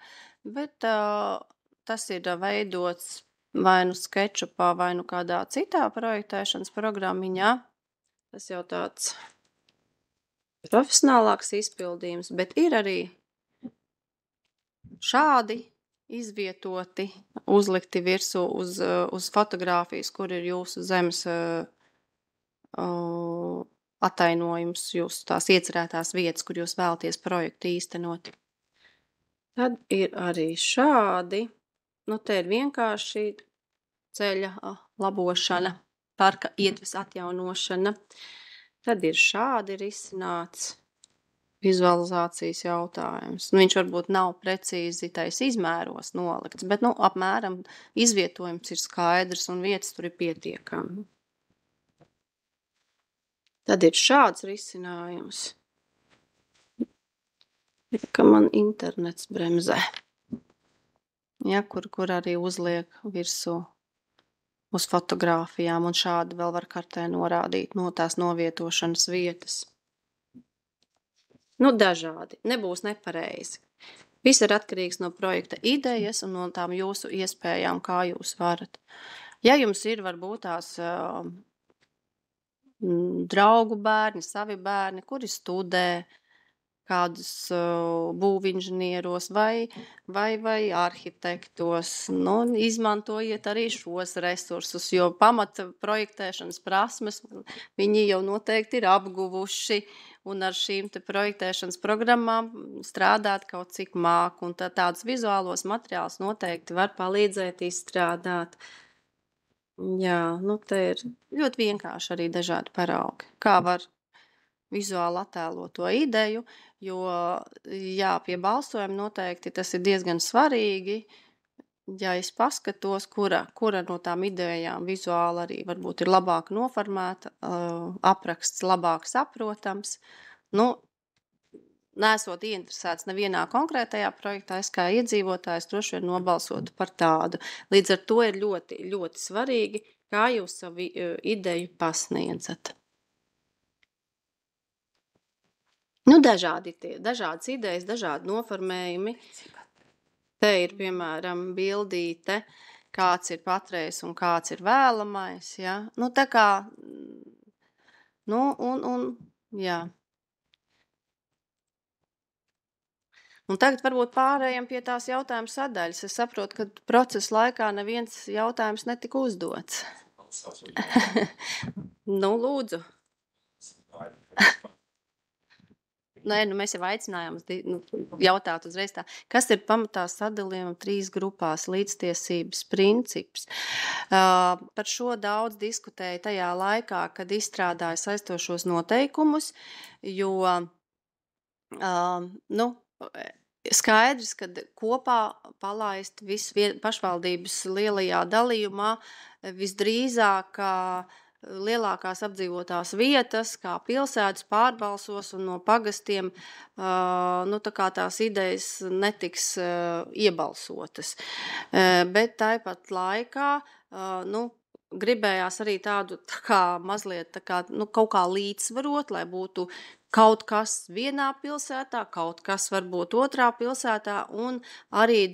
bet tas ir veidots vai nu SketchUpā, vai nu kādā citā projektēšanas programmiņā. Tas jau tāds profesionālāks izpildījums, bet ir arī šādi izvietoti, uzlikti virsū uz fotogrāfijas, kur ir jūsu zemes atainojums, jūsu tās iecerētās vietas, kur jūs vēlaties projektu īstenot. Tad ir arī šādi, nu te ir vienkārši ceļa labošana, parka ietves atjaunošana. Tad ir šādi risināts vizualizācijas jautājums. Nu, viņš varbūt nav precīzi tais izmēros nolikts, bet, nu, apmēram izvietojums ir skaidrs un vietas tur ir pietiekami. Tad ir šāds risinājums, ka man internets bremzē, ja, kur arī uzliek virsū uz fotogrāfijām, un šādi vēl var kartē norādīt no tās novietošanas vietas. Nu, dažādi, nebūs nepareizi. Viss ir atkarīgs no projekta idejas un no tām jūsu iespējām, kā jūs varat. Ja jums ir varbūt tās draugu bērni, savi bērni, kuri studē kādus būvinženieros vai arhitektos, nu, izmantojiet arī šos resursus, jo pamata projektēšanas prasmes viņi jau noteikti ir apguvuši, un ar šīm te projektēšanas programmām strādāt kaut cik māk, un tādus vizuālos materiālus noteikti var palīdzēt izstrādāt. Jā, nu te ir ļoti vienkārši arī dažādi paraugi, kā var vizuāli attēlot to ideju, jo, jā, pie balsojuma noteikti tas ir diezgan svarīgi, ja es paskatos, kura no tām idejām vizuāli arī varbūt ir labāk noformēta, apraksts labāk saprotams, nu, neesot ieinteresēts nevienā konkrētajā projektā, es kā iedzīvotājs droši vien nobalsotu par tādu. Līdz ar to ir ļoti, ļoti svarīgi, kā jūs savu ideju pasniedzat. Nu, dažādas idejas, dažādi noformējumi. Te ir, piemēram, bildīte, kāds ir patreiz un kāds ir vēlamais, ja? Nu, tā kā, nu, jā. Un tagad varbūt pārējām pie tās jautājuma sadaļas. Es saprotu, ka procesa laikā neviens jautājums netika uzdots. Nu, lūdzu. Nē, nu mēs jau aicinājām jautāt uzreiz tā. Kas ir pamatā sadalījuma 3 grupās līdztiesības princips? Par šo daudz diskutēja tajā laikā, kad izstrādāja saistošos noteikumus, jo, nu, skaidrs, ka kopā palaist visu pašvaldības lielajā dalījumā visdrīzāk lielākās apdzīvotās vietas, kā pilsētas pārbalsos un no pagastiem, nu, tā kā tās idejas netiks iebalsotas. Bet tāpat laikā, nu, gribējās arī tādu tā kā mazliet tā kā, nu, kaut kā līdzsvarot, lai būtu kaut kas vienā pilsētā, kaut kas varbūt otrā pilsētā un arī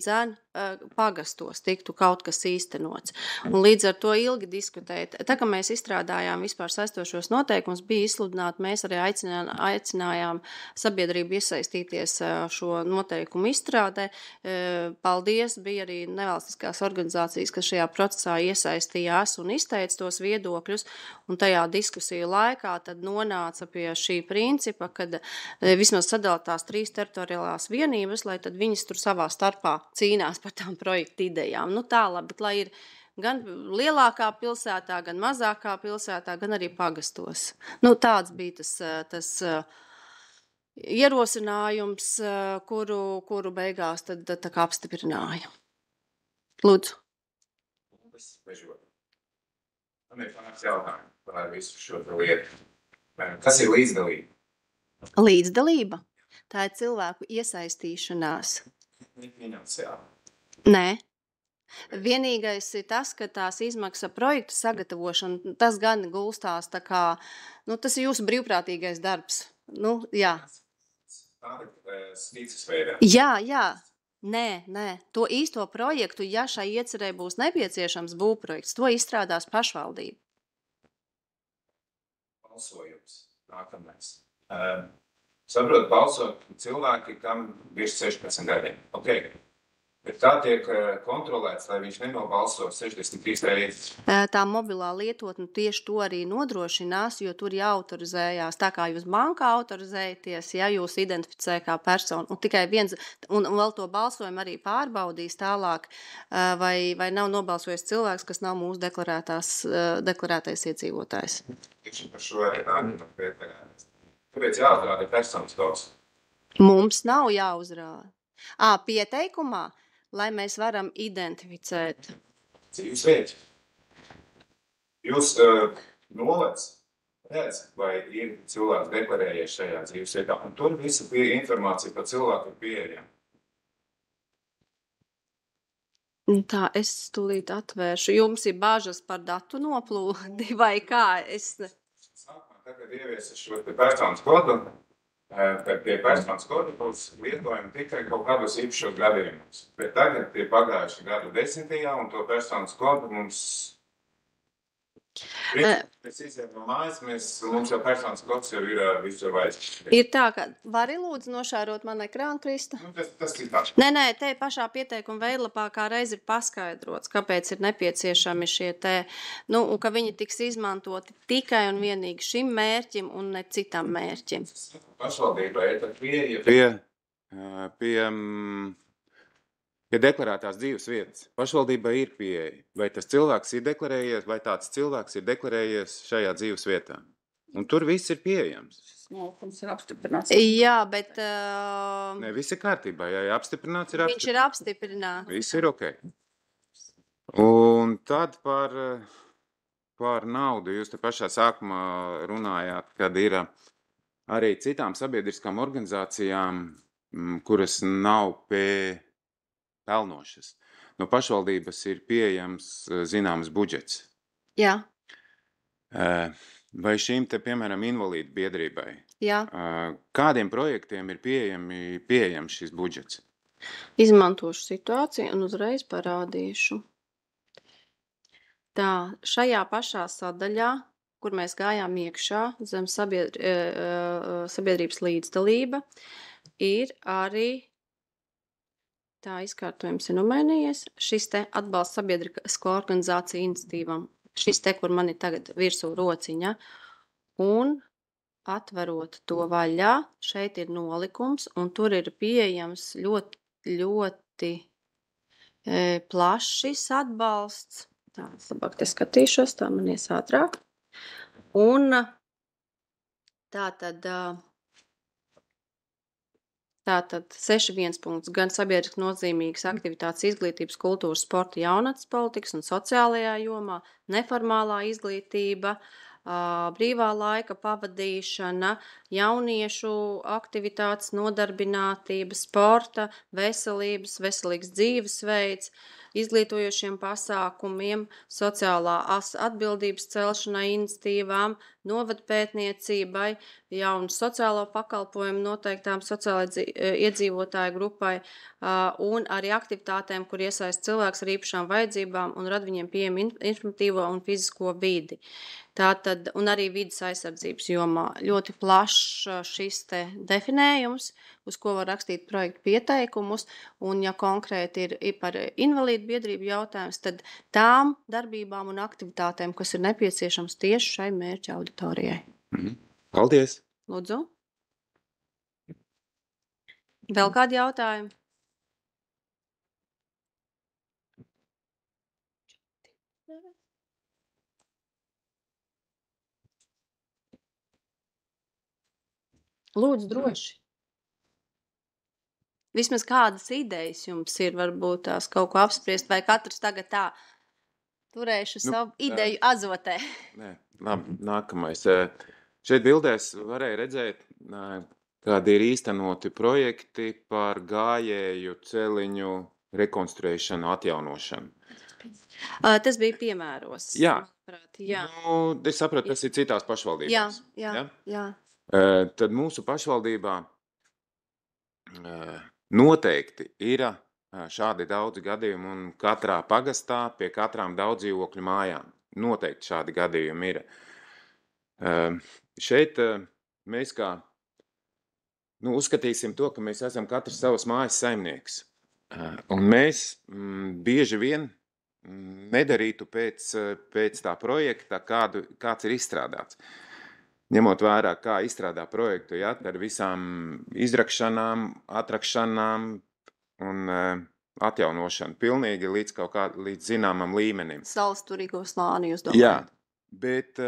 pagastos tiktu kaut kas īstenots. Un līdz ar to ilgi diskutēt. Tā kā mēs izstrādājām vispār saistošos noteikumus, bija izsludināti, mēs arī aicinājām sabiedrību iesaistīties šo noteikumu izstrādē. Paldies, bija arī nevalstiskās organizācijas, kas šajā procesā iesaistījās un izteica tos viedokļus, un tajā diskusiju laikā tad nonāca pie šī principa, kad vismaz sadala tās 3 teritoriālās vienības, lai tad viņas tur savā starpā cīnās par tām projektu idejām. Nu tā, labi, bet lai ir gan lielākā pilsētā, gan mazākā pilsētā, gan arī pagastos. Nu tāds bija tas ierosinājums, kuru beigās tad tā kā apstiprināja. Lūdzu. Man ir pāris jautājumi par visu šo lietu. Kas ir līdzdalība? Līdzdalība? Tā ir cilvēku iesaistīšanās. Finansiāli. Nē. Vienīgais ir tas, ka tās izmaksa projektu sagatavošana, tas gan gulstās tā kā, tas ir jūsu brīvprātīgais darbs. Jā. Tāda snīcas veidā. Jā. Nē. To īsto projektu, ja šai iecerē būs nepieciešams būvprojekts, to izstrādās pašvaldība. Balsojums. Nākamais. Saprot, balsot cilvēki, kam virs 16 gadiem. Okay. Bet kā tiek kontrolēts, lai viņš nenobalso 63 reizes? Tā mobilā lietotne tieši to arī nodrošinās, jo tur jāautorizējās. Tā kā jūs bankā autorizējaties, ja jūs identificē kā personu. Un tikai viens, un vēl to balsojumu arī pārbaudīs tālāk, vai nav nobalsojis cilvēks, kas nav mūsu deklarētais iedzīvotājs. Tieši par šo arī nāk pieteikties. Kāpēc jāuzrāda personas kods? Mums nav jāuzrāda. Pieteikumā, lai mēs varam identificēt. Dzīves vietas. Jūs novads redz, vai ir cilvēks deklarējies šajā dzīves vietā, un tur visa informācija par cilvēku ir pieejama. Tā, es tūlīt atvēršu. Jums ir bāžas par datu noplūdi vai kā? Sākumā, tagad ieviesa šo personas kodu, tad tie personas kodi būs lietojami tikai kaut kādos īpašos gadījumos. Bet tagad tie pagājuši gadu 10. un to personas kodu mums Mēs izējām no mājas, mums jau personas kods jau ir visur vajadzīgs. Ir tā, ka vari lūdzu nošērot man ekrānu, Krista? Tas ir tā. Nē, te pašā pieteikuma veidlapā kā reiz ir paskaidrots, kāpēc ir nepieciešami šie te, un ka viņi tiks izmantoti tikai un vienīgi šim mērķim un ne citam mērķim. Pašvaldībai ir pieeja pie deklarētās dzīves vietas. Pašvaldībai ir pieeja. Vai tas cilvēks ir deklarējies, vai tāds cilvēks ir deklarējies šajā dzīves vietā. Un tur viss ir pieejams. Nolūkums ir apstiprināts. Jā, bet... Ne, viss ir kārtībā. Ja ir apstiprināts, ir apstiprināts. Viņš ir apstiprināts. Viss ir ok. Un tad par naudu. Jūs te pašā sākumā runājāt, kad ir arī citām sabiedriskām organizācijām, kuras nav pelnošas. No pašvaldības ir pieejams zināms budžets. Jā. Vai šīm te, piemēram, invalīdu biedrībai? Jā. Kādiem projektiem ir pieejams šis budžets? Izmantošu situāciju un uzreiz parādīšu. Tā, šajā pašā sadaļā, kur mēs gājām iekšā zem sabiedrības līdzdalība, ir arī tā izkārtojums ir nomainījies. Šis te atbalsts sabiedrisko organizāciju iniciatīvam. Šis te, kur man ir tagad virsū rociņa. Un atverot to vaļā, šeit ir nolikums, un tur ir pieejams ļoti plašs atbalsts. Tā, labāk te skatīšos, tā man ies ātrāk. Un Tātad 6.1 punkts gan sabiedriski nozīmīgas aktivitātes izglītības, kultūras, sporta, jaunatnes politikas un sociālajā jomā, neformālā izglītība, brīvā laika pavadīšana, jauniešu aktivitātes, nodarbinātība, sporta, veselības, veselīgs dzīvesveids, izglītojošiem pasākumiem, sociālā atbildības celšanai iniciatīvām, novadpētniecībai, jaunu sociālo pakalpojumu noteiktām sociālai iedzīvotāju grupai un arī aktivitātēm, kur iesaist cilvēks ar īpašām vajadzībām un rada viņiem pieejamu informatīvo un fizisko vidi. Tātad, un arī vides aizsardzības jomā ļoti plašs šis te definējums, uz ko var rakstīt projektu pieteikumus, un ja konkrēti ir par invalīdu biedrību jautājums, tad tām darbībām un aktivitātēm, kas ir nepieciešams tieši šai mērķa auditorijai. Paldies! Lūdzu. Vēl kādi jautājumi? Lūdzu, droši. Vismaz kādas idejas jums ir, varbūt tās kaut ko apspriest, vai katrs tagad tā turējuši Nu, savu ideju azotē. Nē, labi, nākamais. Šeit bildēs varēja redzēt, kādi ir īstenoti projekti par gājēju celiņu rekonstruēšanu, atjaunošanu. Tas bija piemēros. Jā. Manuprāt, jā. Nu, es sapratu, tas ir citās pašvaldībās. Jā. Tad mūsu pašvaldībā noteikti ir šādi daudzi gadījumi, un katrā pagastā pie katrām daudzdzīvokļu mājām noteikti šādi gadījumi ir. Šeit mēs kā uzskatīsim to, ka mēs esam katrs savas mājas saimnieks. Un mēs bieži vien nedarītu pēc tā projekta, kāds ir izstrādāts. Ņemot vērā, kā izstrādā projektu, ja, ar visām izrakšanām, atrakšanām un atjaunošanu pilnīgi līdz zināmam līmenim. Saulsturīgo slāni, jūs domājat? Jā, bet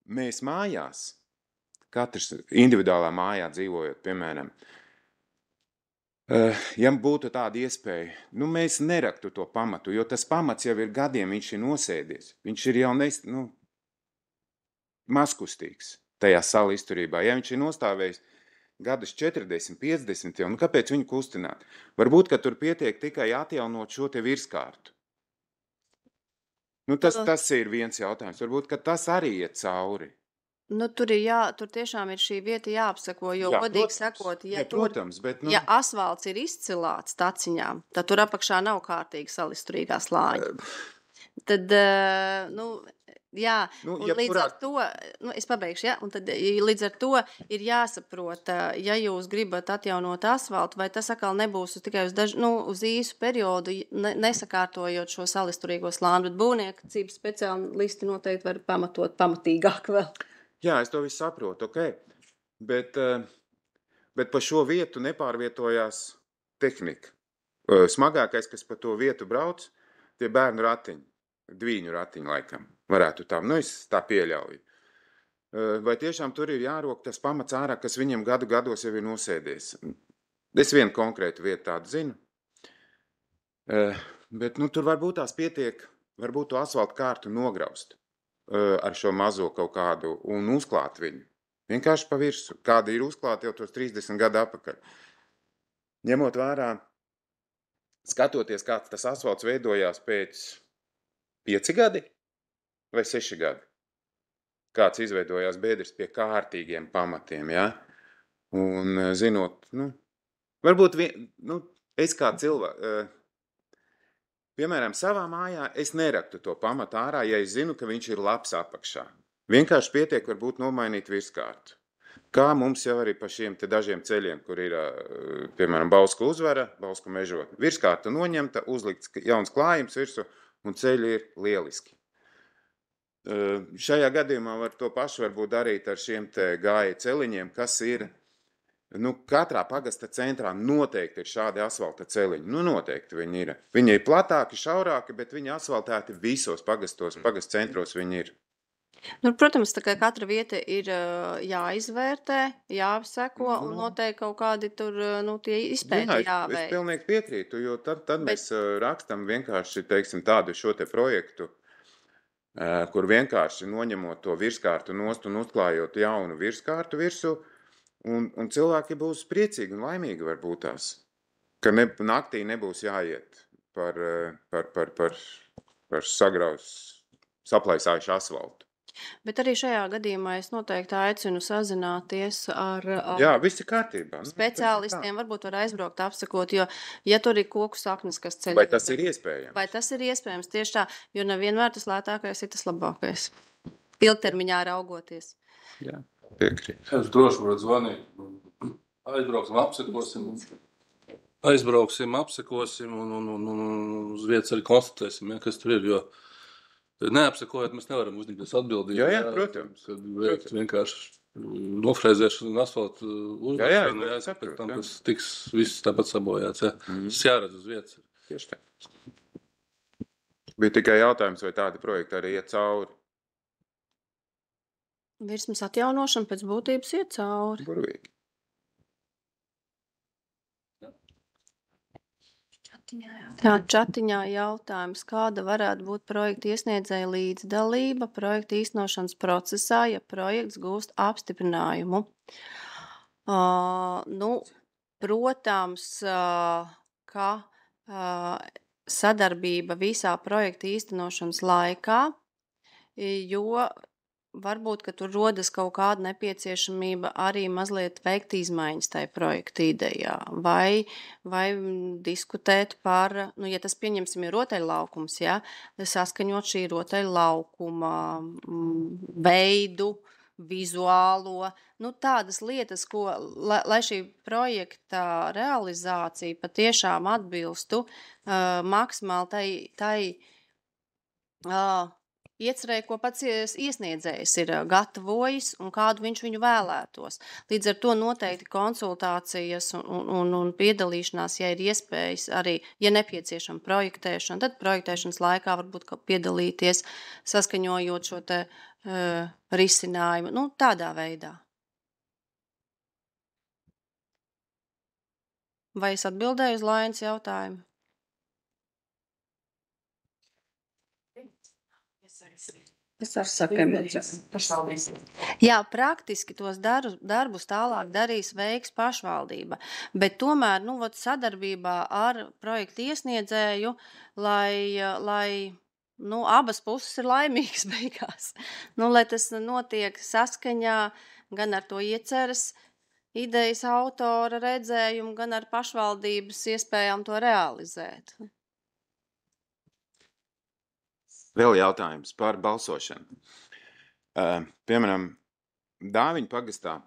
mēs mājās, katrs individuālā mājā dzīvojot, piemēram, ja būtu tāda iespēja, mēs neraktu to pamatu, jo tas pamats jau ir gadiem, viņš ir nosēdies. Viņš ir jau mazkustīgs tajā salu izturībā. Ja viņš ir nostāvējis gadus 40, 50, jau, kāpēc viņu kustināt? Varbūt, ka tur pietiek tikai atjaunot šo te virskārtu. Tas ir viens jautājums. Varbūt, ka tas arī iet cauri. Tur tiešām ir šī vieta jāapseko, jo, godīgi sakot, ja asfalts ir izcilāts taciņām, tad tur apakšā nav kārtīgi salisturīgā slāņa. Tad, līdz ar to, es pabeigšu, un tad līdz ar to ir jāsaprot, ja jūs gribat atjaunot asfaltu, vai tas atkal nebūs tikai uz īsu periodu, nesakārtojot šo salisturīgo slāni, bet būvniecības speciālisti noteikti var pamatot pamatīgāk vēl. Jā, es to visu saprotu, bet pa šo vietu nepārvietojās tehnika. Smagākais, kas pa to vietu brauc, tie bērnu ratiņi, dvīņu ratiņi laikam, varētu tā, es tā pieļauju. Vai tiešām tur ir jārok tas pamats ārā, kas viņiem gados jau ir nosēdies? Es vienu konkrētu vietu tādu zinu, bet tur varbūt tās pietiek, varbūt to asfaltu kārtu nograust ar šo mazo kaut kādu un uzklāt viņu. Vienkārši pa virsu. Kāda ir uzklāta jau tos 30 gadu atpakaļ. Ņemot vērā, skatoties, kāds tas asfalts veidojās pēc 5 gadi vai 6 gadi. Kāds izveidojās Bēdris pie kārtīgiem pamatiem, ja? Un zinot, varbūt es kā cilvēks, piemēram, savā mājā es neraktu to pamatu ārā, ja es zinu, ka viņš ir labs apakšā. Vienkārši pietiek varbūt nomainīt virskārtu. Kā mums jau arī pa šiem te dažiem ceļiem, kur ir, piemēram, Bausku uzvara, Bausku mežotne. Virskārta noņemta, uzlikts jauns klājums virsu un ceļi ir lieliski. Šajā gadījumā var to pašu varbūt darīt ar šiem te gāja celiņiem, kas ir katrā pagasta centrā noteikti ir šādi asfalta celiņi. Noteikti viņi ir. Viņi ir platāki, šaurāki, bet viņi asfaltēti visos pagasta centros viņi ir. Protams, tā kā katra vieta ir jāizvērtē, jāapseko un noteikti kaut kādi tur tie izpēti jāveic. Es pilnīgi piekrītu, jo tad mēs rakstam vienkārši, teiksim, tādu šo te projektu, kur vienkārši noņemot to virskārtu nost un uzklājot jaunu virskārtu virsu, un cilvēki būs priecīgi un laimīgi varbūt tās, ka naktī nebūs jāiet par saplaisājušu asfaltu. Bet arī šajā gadījumā es noteikti aicinu sazināties ar viss ir kārtībā. Speciālistiem, varbūt var aizbraukt apsakot, jo, ja tur ir koku saknes, kas ceļ. Vai tas ir iespējams? Vai tas ir iespējams, tieši tā, jo nevienmēr tas lētākais ir tas labākais. Ilgtermiņā raugoties. Jā, piekrīt. Es droši varu zvanīt. Aizbrauksim, apsekosim un uz vietas arī konstatēsim, kas tur ir, jo neapsekojot, mēs nevaram uzņemties atbildību. Jā, protams. Kad vienkārši nofrēzēšanu un asfaltu uzņemšanu, pēc tam tas tiks viss tāpat sabojāts. Tas jāredz uz vietas. Tieši tā. Bija tikai jautājums, vai tādi projekti arī iet cauri. Virsmas atjaunošana pēc būtības iet cauri. Burvīgi. Tā čatiņā jautājums, kāda varētu būt projekta iesniedzēja līdzdalība projekta īstenošanas procesā, ja projekts gūst apstiprinājumu? Protams, ka sadarbība visā projekta īstenošanas laikā, jo varbūt, ka tur rodas kaut kāda nepieciešamība arī mazliet veikt izmaiņas tai projekta idejā, vai diskutēt par, ja tas pieņemsim ir rotaļlaukums, ja, saskaņot šī rotaļlaukuma veidu, vizuālo, tādas lietas, lai šī projekta realizācija patiešām atbilstu maksimāli tai iecerēja, ko pats iesniedzējs ir gatavojis un kādu viņš viņu vēlētos. Līdz ar to noteikti konsultācijas un piedalīšanās, ja ir iespējas arī, ja nepieciešama projektēšana, tad projektēšanas laikā varbūt piedalīties, saskaņojot šo te risinājumu, tādā veidā. Vai es atbildēju uz Lainas jautājumu? Es ar saku emocijas pašvaldības. Jā, praktiski tos darbus tālāk veiks pašvaldība, bet tomēr, sadarbībā ar projektu iesniedzēju, lai abas puses ir laimīgas beigās. Lai tas notiek saskaņā gan ar to ieceres idejas autora redzējumu, gan ar pašvaldības iespējām to realizēt. Vēl jautājums par balsošanu. Piemēram, Dāviņu pagastā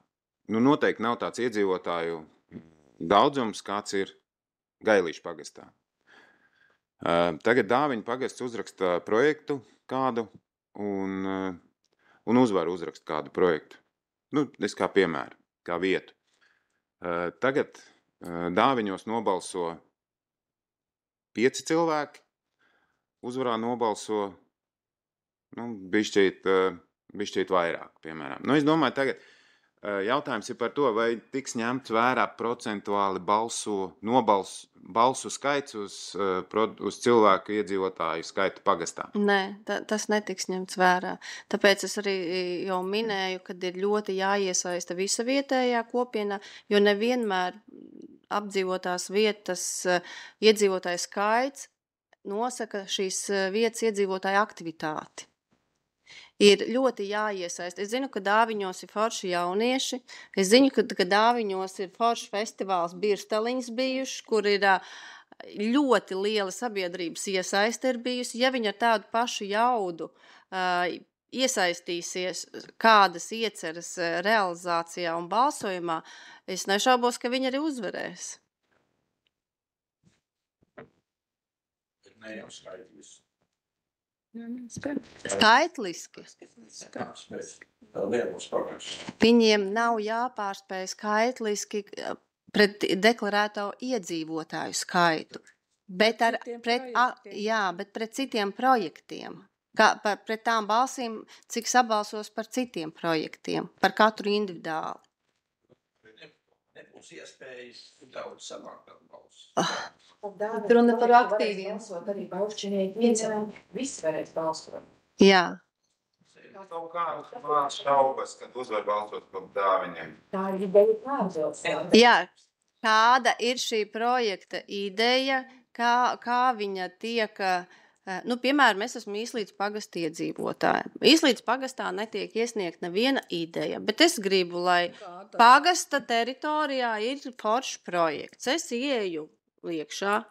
noteikti nav tāds iedzīvotāju daudzums, kāds ir Gailīšu pagastā. Tagad Dāviņu pagasts uzraksta projektu kādu un uzvar uzrakst kādu projektu. Es kā piemēru, kā vietu. Tagad Dāviņos nobalso 5 cilvēki, uzvarā nobalso bišķīt vairāk, piemēram. Es domāju, tagad jautājums ir par to, vai tiks ņemts vērā procentuāli balsu skaits uz cilvēku iedzīvotāju skaitu pagastā. Nē, tas netiks ņemts vērā. Tāpēc es arī jau minēju, kad ir ļoti jāiesaista visa vietējā kopiena, jo nevienmēr apdzīvotās vietas iedzīvotāju skaits nosaka šīs vietas iedzīvotāju aktivitāti. Ir ļoti jāiesaist. Es zinu, ka Dāviņos ir forši jaunieši. Es zinu, ka Dāviņos ir forši festivāls Birstaliņas bijuši, kur ir ļoti liela sabiedrības iesaiste ir bijusi. Ja viņi ar tādu pašu jaudu iesaistīsies kādas ieceres realizācijā un balsojumā, es nešaubos, ka viņi arī uzvarēs. Ne jau skaitliski. Skaitliski. Viņiem nav jāpārspēj skaitliski pret deklarēto iedzīvotāju skaitu, bet pret citiem projektiem. Pret tām balsīm, cik sabalsos par citiem projektiem, par katru individuāli. Nebūs iespējas daudz samākt balsu. Runa par aktīviem. Arī balšķinieki iedzēmumi, visi varēs balsot. Jā. Kaut kāds šaubas, kad uzvar balsot par Dāviņiem. Tā ir ideja pārdils. Jā, kāda ir šī projekta ideja, kā viņa tiek, piemēram, es esmu Īslītes pagasta iedzīvotāja. Īslītes pagastā netiek iesniegt neviena ideja, bet es gribu, lai pagasta teritorijā ir foršs projekts. Es ieju iekšā,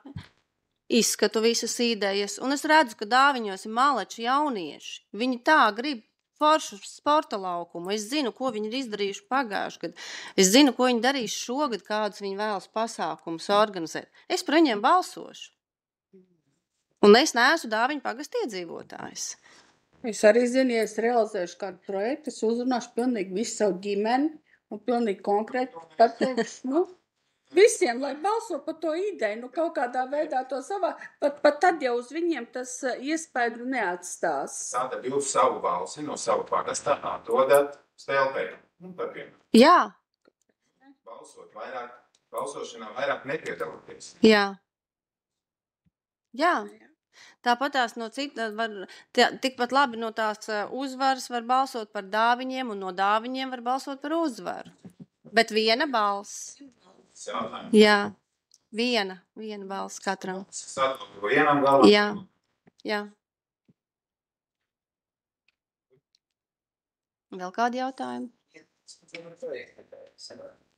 izskatu visas idejas, un es redzu, ka Dāviņos ir maleči jaunieši. Viņi tā grib foršu sporta laukumu. Es zinu, ko viņi ir izdarījuši pagājuši gadu. Es zinu, ko viņi darīs šogad, kādus viņi vēlas pasākumus organizēt. Es par viņiem balsošu. Un es neesmu Dāviņu pagasta iedzīvotājs. Es arī zinu, ja es realizēšu kādu projektu, es uzrunāšu pilnīgi visu savu ģimeni un pilnīgi konkrēti pateikšu, visiem, lai balso par to ideju, kaut kādā veidā to savā, pat tad jau uz viņiem tas iespēju neatstās. Tātad jūs savu balsi no savu pagastā dodat stelpē. Jā. Balsošanā vairāk nepiedalāties. Jā. Jā. Tāpat tās no citas var, tikpat labi no tās uzvaras var balsot par dāviņiem, un no dāviņiem var balsot par uzvaru. Bet viena balss. Jā, viena balss katram. Vienam galam. Jā. Vēl kādi jautājumi?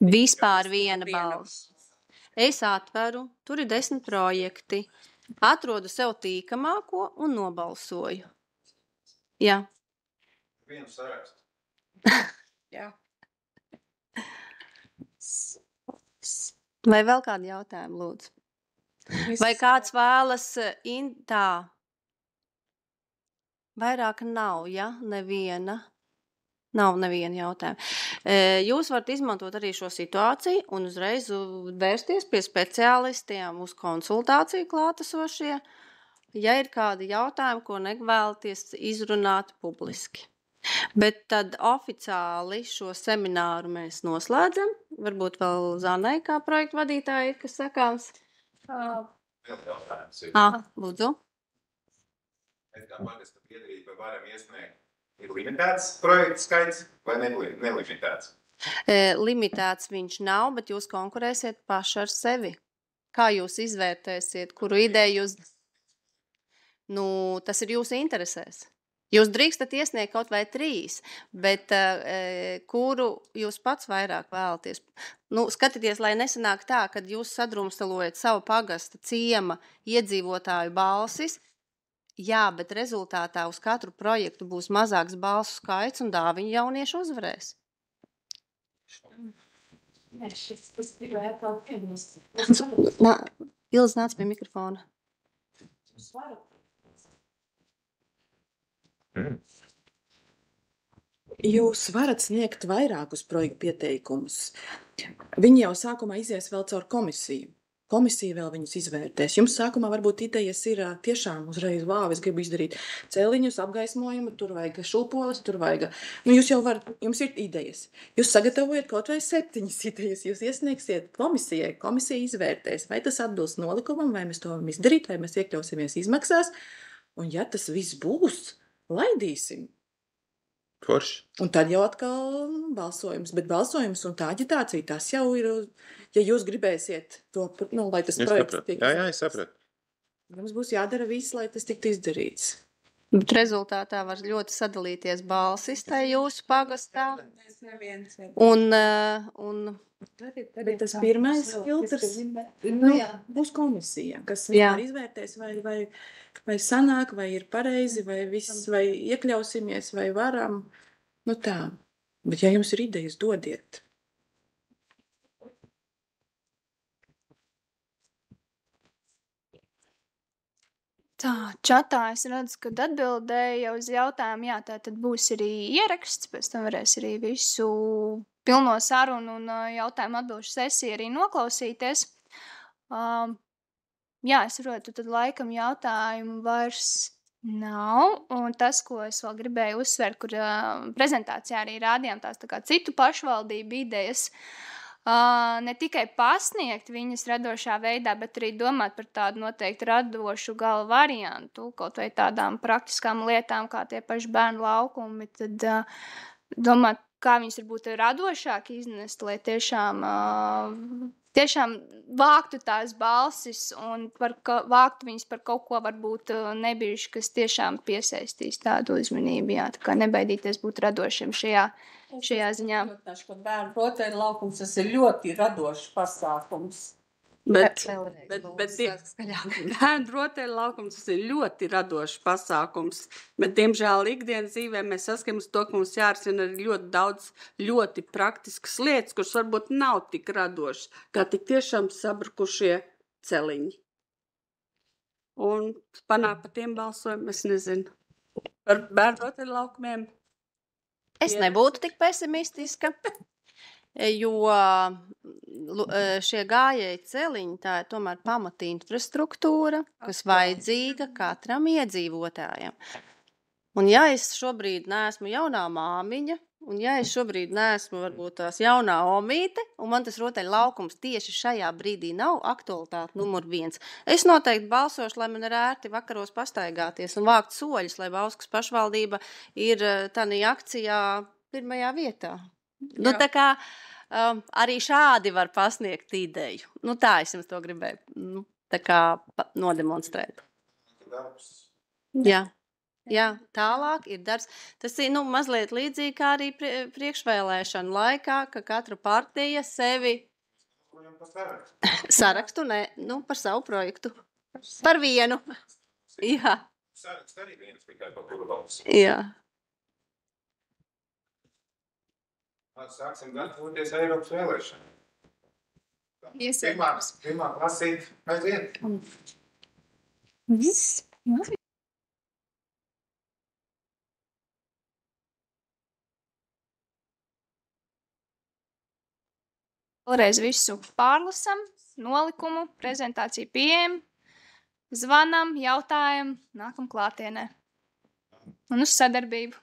Vispār viena balss. Es atveru, tur ir 10 projekti. Atrodu sev tīkamāko un nobalsoju. Jā. Vienu sarakstu. Jā. Vai vēl kādi jautājumi, lūdzu? Vai kāds vēlas tā? Vairāk nav, ja? Neviena. Nav neviena jautājuma. Jūs varat izmantot arī šo situāciju un uzreiz vērsties pie speciālistiem uz konsultāciju klātesošie, ja ir kādi jautājumi, ko nevēlaties izrunāt publiski. Bet tad oficiāli šo semināru mēs noslēdzam. Varbūt vēl Zanai kā projektu vadītāji, kas sakāms. Vēl jautājums ir. Lūdzu. Mēs kā pagasta biedrība varam iesniegt. Ir limitēts projektu skaits vai nelimitēts? Limitēts viņš nav, bet jūs konkurēsiet paši ar sevi. Kā jūs izvērtēsiet, kuru ideju jūs... Tas ir jūsu interesēs. Jūs drīkstat iesniegt kaut vai 3, bet kuru jūs pats vairāk vēlaties. Skatieties, lai nesanāk tā, kad jūs sadrumstalojat savu pagasta ciema iedzīvotāju balsis. Jā, bet rezultātā uz katru projektu būs mazāks balsu skaits un dāviņu jaunieši uzvarēs. Ilze, nāc pie mikrofona. Jūs varat sniegt vairākus projektu pieteikumus. Viņi jau sākumā izies vēl caur komisiju. Komisija vēl viņus izvērtēs. Jums sākumā varbūt idejas ir tiešām uzreiz, es gribu izdarīt celiņus, apgaismojumu, tur vajag šūpoles, tur vajag... Jūs jau varat, jums ir idejas. Jūs sagatavojat kaut vai 7 idejas, jūs iesniegsiet komisijai, komisija izvērtēs, vai tas atbilst nolikumam, vai mēs to varam izdarīt, vai mēs iekļausimies izmaksās. Un ja tas viss būs, laidīsim. Forši. Un tad jau atkal balsojums, bet balsojums un tā aģitācija, tas jau ir, ja jūs gribēsiet to, lai tas projekts tiek. Jā, es sapratu. Mums būs jādara viss, lai tas tiktu izdarīts. Bet rezultātā var ļoti sadalīties balsis tai jūsu pagastā. Bet tas pirmais filtrs būs komisija, kas izvērtēs, vai sanāk, vai ir pareizi, vai viss, vai iekļausimies, vai varam. Tā. Bet ja jums ir idejas, dodiet. Tā, čatā es redzu, ka atbildēja uz jautājumu, jā, tā tad būs arī ieraksts, pēc tam varēs arī visu pilno sarunu un jautājumu atbilžu sesiju arī noklausīties. Jā, es saprotu, tad laikam jautājumu vairs nav, un tas, ko es vēl gribēju uzsvērt, kur prezentācijā arī rādījām tās tā kā citu pašvaldību idejas, ne tikai pasniegt viņas radošā veidā, bet arī domāt par tādu noteikti radošu gala variantu, kaut vai tādām praktiskām lietām, kā tie paši bērnu laukumi, tad domāt, kā viņas varbūt radošāk iznest, lai tiešām vāktu tās balsis un vāktu viņas par kaut ko varbūt nebijuši, kas tiešām piesaistīs tādu uzmanību, jā, tā kā nebaidīties būt radošiem šajā ziņā. Bērnu rotaļu laukums, tas ir ļoti radošs pasākums. Bet bērnu rotaļu laukums, tas ir ļoti radošs pasākums. Bet, diemžēl, ikdienas dzīvē mēs saskaramies to, ka mums jārisina arī ļoti daudz ļoti praktiskas lietas, kuras varbūt nav tik radošas, kā tik tiešām sabrukušie celiņi. Un panākt par tiem balsojumu, es nezinu. Par bērnu rotaļu laukumiem. Es nebūtu tik pesimistiska. Jo šie gājēji celiņi, tā ir tomēr pamata infrastruktūra, kas vajadzīga katram iedzīvotājam. Un ja es šobrīd neesmu jaunā māmiņa, un ja es šobrīd neesmu varbūt tās jaunā omīte, un man tas rotaļlaukums tieši šajā brīdī nav aktualitāte numur 1, es noteikti balsošu, lai man ir ērti vakaros pastaigāties un vākt soļus, lai Bauskas pašvaldība ir tādā akcijā pirmajā vietā. Nu, tā kā arī šādi var pasniegt ideju. Nu, tā es jums to gribēju tā kā nodemonstrēt. Jā. Jā, tālāk ir darbs. Tas ir mazliet līdzīgi kā arī priekšvēlēšanu laikā, ka katra partija sevi sarakstu, par savu projektu. Par vienu. Jā. Sarakstu arī viens tikai par kuru balsu. Jā. Sāksim gatavoties Eiropas vēlēšanu. Iesēdums. Pirmā klasīt aiziet. Viss. Vēlreiz visu pārlasam, nolikumu, prezentāciju pieejam, zvanam, jautājam, nākam klātienē. Un uz sadarbību.